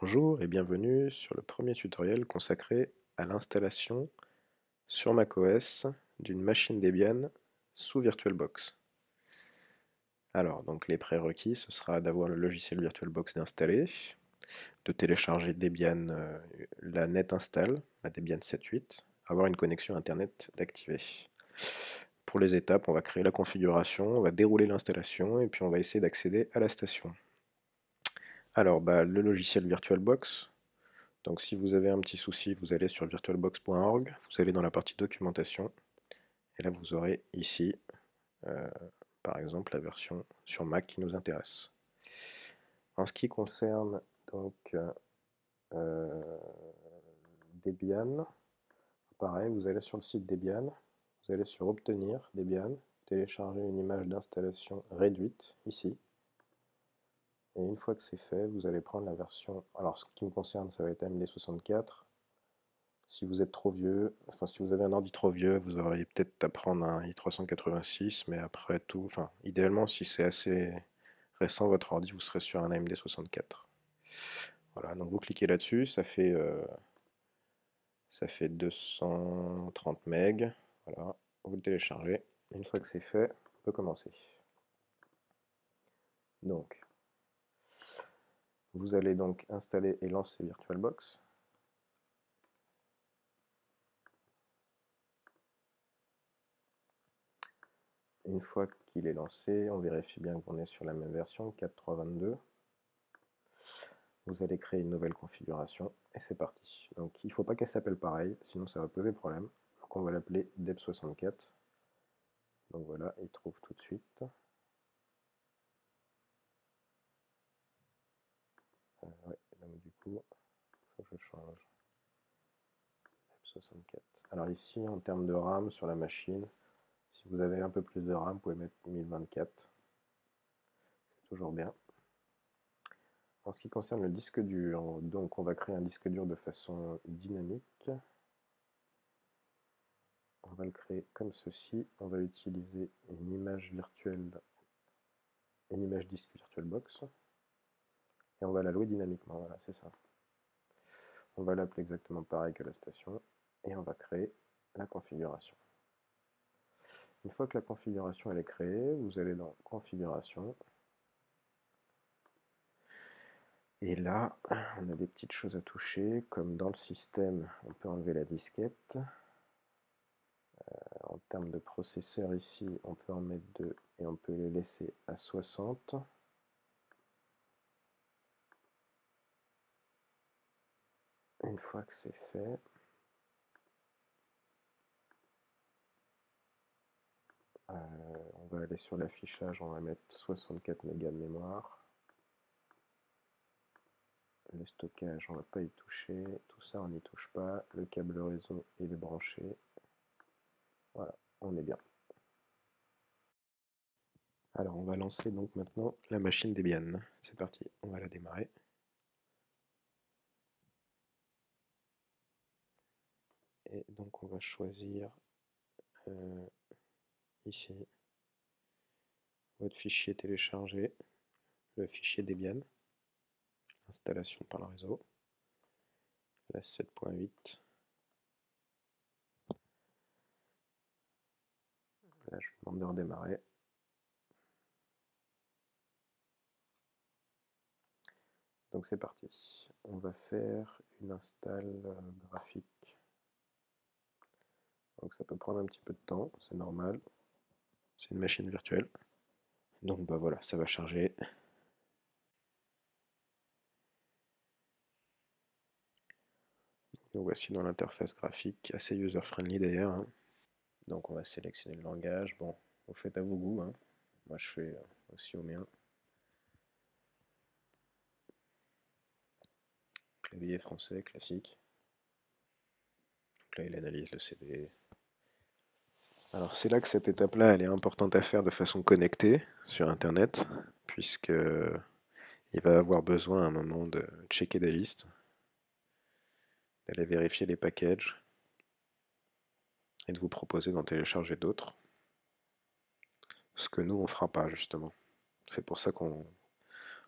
Bonjour et bienvenue sur le premier tutoriel consacré à l'installation sur macOS d'une machine Debian sous VirtualBox. Alors, donc les prérequis, ce sera d'avoir le logiciel VirtualBox d'installer, de télécharger Debian, la NetInstall, la Debian 7.8, avoir une connexion Internet d'activer. Pour les étapes, on va créer la configuration, on va dérouler l'installation et puis on va essayer d'accéder à la station. Alors, le logiciel VirtualBox. Donc si vous avez un petit souci, vous allez sur virtualbox.org, vous allez dans la partie documentation, et là vous aurez ici, par exemple, la version sur Mac qui nous intéresse. En ce qui concerne donc Debian, pareil, vous allez sur le site Debian, vous allez sur Obtenir Debian, télécharger une image d'installation réduite, ici. Et une fois que c'est fait, vous allez prendre la version, alors ce qui me concerne, ça va être AMD64. Si vous êtes trop vieux, enfin si vous avez un ordi trop vieux, vous auriez peut-être à prendre un i386, mais après tout, enfin idéalement si c'est assez récent votre ordi, vous serez sur un AMD 64. Voilà, donc vous cliquez là-dessus, ça fait 230 MB, voilà, vous le téléchargez. Une fois que c'est fait, on peut commencer. Donc, vous allez donc installer et lancer VirtualBox. Une fois qu'il est lancé, on vérifie bien qu'on est sur la même version, 4.3.22. Vous allez créer une nouvelle configuration et c'est parti. Donc il ne faut pas qu'elle s'appelle pareil, sinon ça va poser problème. Donc on va l'appeler deb64. Donc voilà, il trouve tout de suite. Ouais, donc du coup, il faut que je change. deb64. Alors ici, en termes de RAM sur la machine, si vous avez un peu plus de RAM, vous pouvez mettre 1024. C'est toujours bien. En ce qui concerne le disque dur, donc on va créer un disque dur de façon dynamique. On va le créer comme ceci. On va utiliser une image virtuelle, une image disque VirtualBox. Et on va la louer dynamiquement, voilà, c'est ça. On va l'appeler exactement pareil que la station. Et on va créer la configuration. Une fois que la configuration elle est créée, vous allez dans Configuration. Et là, on a des petites choses à toucher, comme dans le système, on peut enlever la disquette. En termes de processeur ici, on peut en mettre 2 et on peut les laisser à 60. Une fois que c'est fait, on va aller sur l'affichage, on va mettre 64 mégas de mémoire. Le stockage, on ne va pas y toucher. Tout ça, on n'y touche pas. Le câble réseau, il est branché. Voilà, on est bien. Alors, on va lancer donc maintenant la machine Debian. C'est parti, on va la démarrer. Et donc, on va choisir ici votre fichier téléchargé, le fichier Debian, installation par le réseau, la 7.8. Là, je vous demande de redémarrer. Donc c'est parti. On va faire une install graphique. Donc ça peut prendre un petit peu de temps, c'est normal. C'est une machine virtuelle. Donc voilà, ça va charger. Donc voici dans l'interface graphique, assez user-friendly d'ailleurs, hein. Donc on va sélectionner le langage. Bon, vous faites à vos goûts, hein. Moi je fais aussi au mien. Clavier français classique. Donc là il analyse le CD. Alors c'est là que cette étape-là, elle est importante à faire de façon connectée sur Internet, puisque il va avoir besoin à un moment de checker des listes, d'aller vérifier les packages et de vous proposer d'en télécharger d'autres. Ce que nous, on ne fera pas justement. C'est pour ça qu'on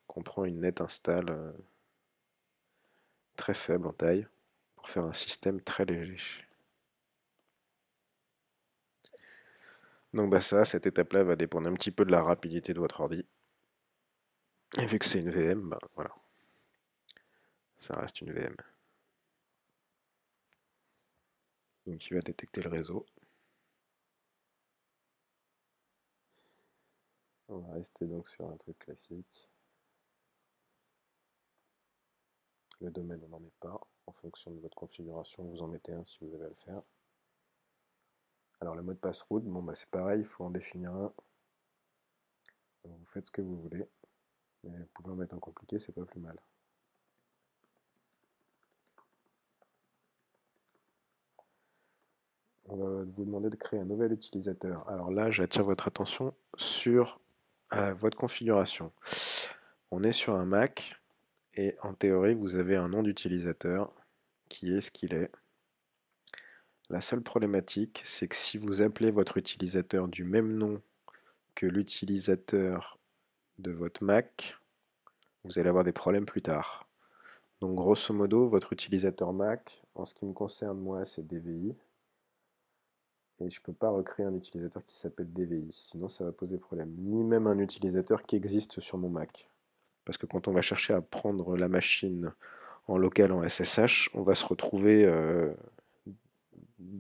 prend une NetInstall très faible en taille pour faire un système très léger. Donc bah ça, cette étape-là va dépendre un petit peu de la rapidité de votre ordi. Et vu que c'est une VM, bah voilà, ça reste une VM. Donc il va détecter le réseau. On va rester donc sur un truc classique. Le domaine, on n'en met pas. En fonction de votre configuration, vous en mettez un si vous avez à le faire. Alors le mot de passe route, bon bah c'est pareil, il faut en définir un. Donc vous faites ce que vous voulez, mais vous pouvez en mettre un compliqué, c'est pas plus mal. On va vous demander de créer un nouvel utilisateur. Alors là, j'attire votre attention sur votre configuration. On est sur un Mac et en théorie, vous avez un nom d'utilisateur qui est ce qu'il est. La seule problématique, c'est que si vous appelez votre utilisateur du même nom que l'utilisateur de votre Mac, vous allez avoir des problèmes plus tard. Donc grosso modo, votre utilisateur Mac, en ce qui me concerne moi, c'est DVI. Et je ne peux pas recréer un utilisateur qui s'appelle DVI, sinon ça va poser problème. Ni même un utilisateur qui existe sur mon Mac. Parce que quand on va chercher à prendre la machine en local en SSH, on va se retrouver...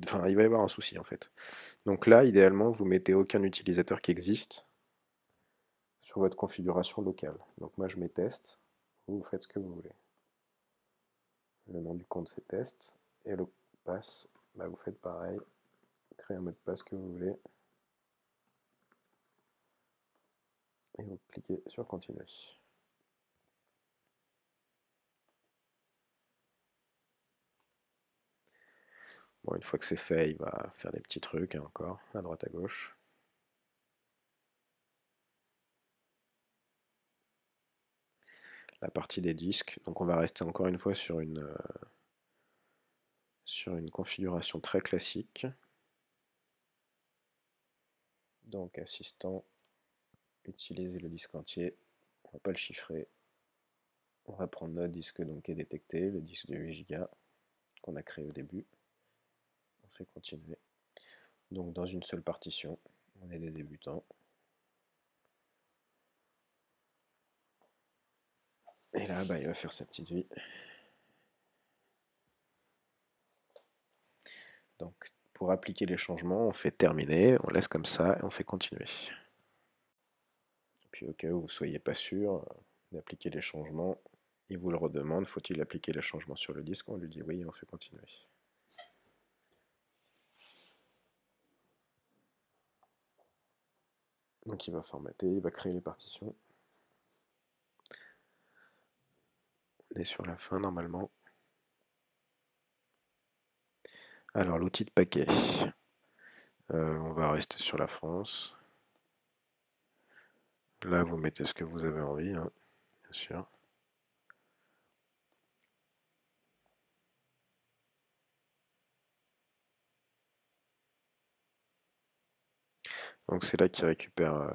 Enfin, il va y avoir un souci en fait. Donc là, idéalement, vous mettez aucun utilisateur qui existe sur votre configuration locale. Donc moi, je mets test. Vous faites ce que vous voulez. Le nom du compte, c'est test. Et le passe, bah, vous faites pareil. Créez un mot de passe que vous voulez. Et vous cliquez sur continuer. Bon, une fois que c'est fait, il va faire des petits trucs encore, à droite à gauche. La partie des disques, donc on va rester encore une fois sur une configuration très classique. Donc assistant, utiliser le disque entier, on va pas le chiffrer. On va prendre notre disque donc qui est détecté, le disque de 8 Go qu'on a créé au début. On fait continuer. Donc dans une seule partition, on est des débutants. Et là, bah, il va faire sa petite vie. Donc pour appliquer les changements, on fait terminer, on laisse comme ça et on fait continuer. Puis au cas où vous ne soyez pas sûr d'appliquer les changements, il vous le redemande, faut-il appliquer les changements sur le disque? On lui dit oui et on fait continuer. Donc il va formater, il va créer les partitions. On est sur la fin normalement. Alors l'outil de paquet. On va rester sur la France. Là vous mettez ce que vous avez envie, hein, bien sûr. Donc c'est là qu'il récupère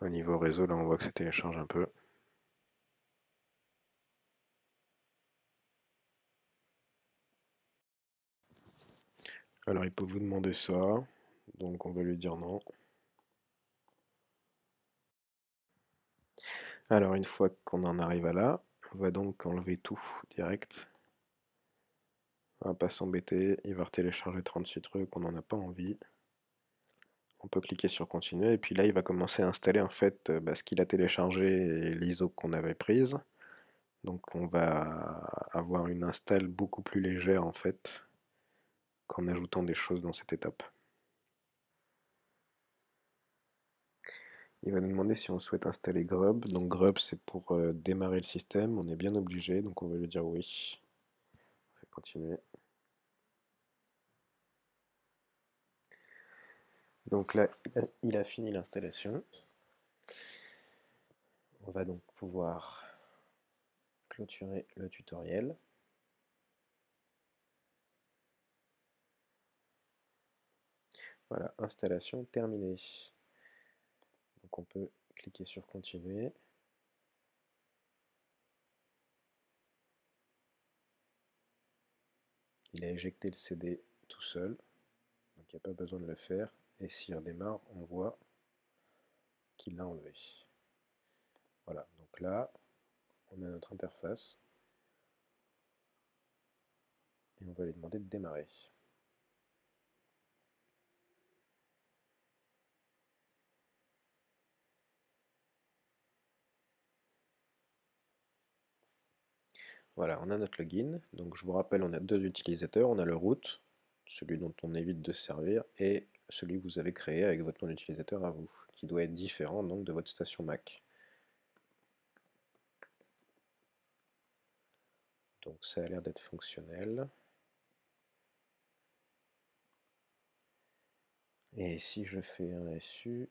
au niveau réseau, là on voit que ça télécharge un peu. Alors il peut vous demander ça, donc on va lui dire non. Alors une fois qu'on en arrive à là, on va donc enlever tout direct. On va pas s'embêter, il va télécharger 36 trucs, on n'en a pas envie. On peut cliquer sur continuer et puis là il va commencer à installer en fait ce qu'il a téléchargé et l'ISO qu'on avait prise. Donc on va avoir une install beaucoup plus légère en fait qu'en ajoutant des choses dans cette étape. Il va nous demander si on souhaite installer Grub. Donc Grub c'est pour démarrer le système, on est bien obligé, donc on va lui dire oui. On fait continuer. Donc là il a fini l'installation. On va donc pouvoir clôturer le tutoriel. Voilà, installation terminée. Donc on peut cliquer sur continuer. il a éjecté le CD tout seul, donc il n'y a pas besoin de le faire. Et s'il redémarre, on voit qu'il l'a enlevé. Voilà, donc là, on a notre interface. Et on va lui demander de démarrer. Voilà, on a notre login. Donc je vous rappelle, on a deux utilisateurs. On a le root, celui dont on évite de se servir, et celui que vous avez créé avec votre nom d'utilisateur à vous, qui doit être différent donc de votre station Mac. Donc ça a l'air d'être fonctionnel. Et si je fais un SU,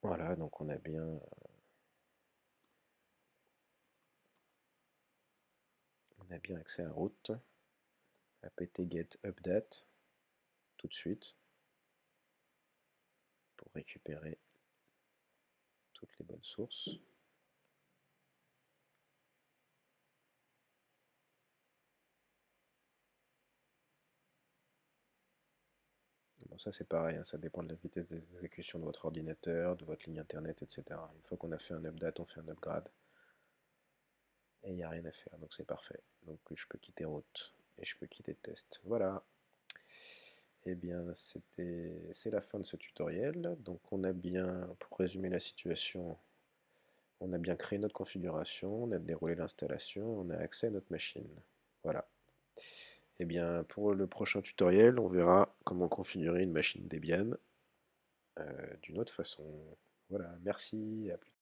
voilà, donc on a bien accès à root, apt-get update tout de suite pour récupérer toutes les bonnes sources. Bon, ça c'est pareil, hein, ça dépend de la vitesse d'exécution de votre ordinateur, de votre ligne internet, etc. Une fois qu'on a fait un update, on fait un upgrade. Et il n'y a rien à faire, donc c'est parfait. Donc je peux quitter route et je peux quitter test. Voilà. Et bien c'est la fin de ce tutoriel. Donc on a bien, pour résumer la situation, on a bien créé notre configuration, on a déroulé l'installation, on a accès à notre machine. Voilà. Et bien pour le prochain tutoriel, on verra comment configurer une machine Debian d'une autre façon. Voilà, merci, à plus tard.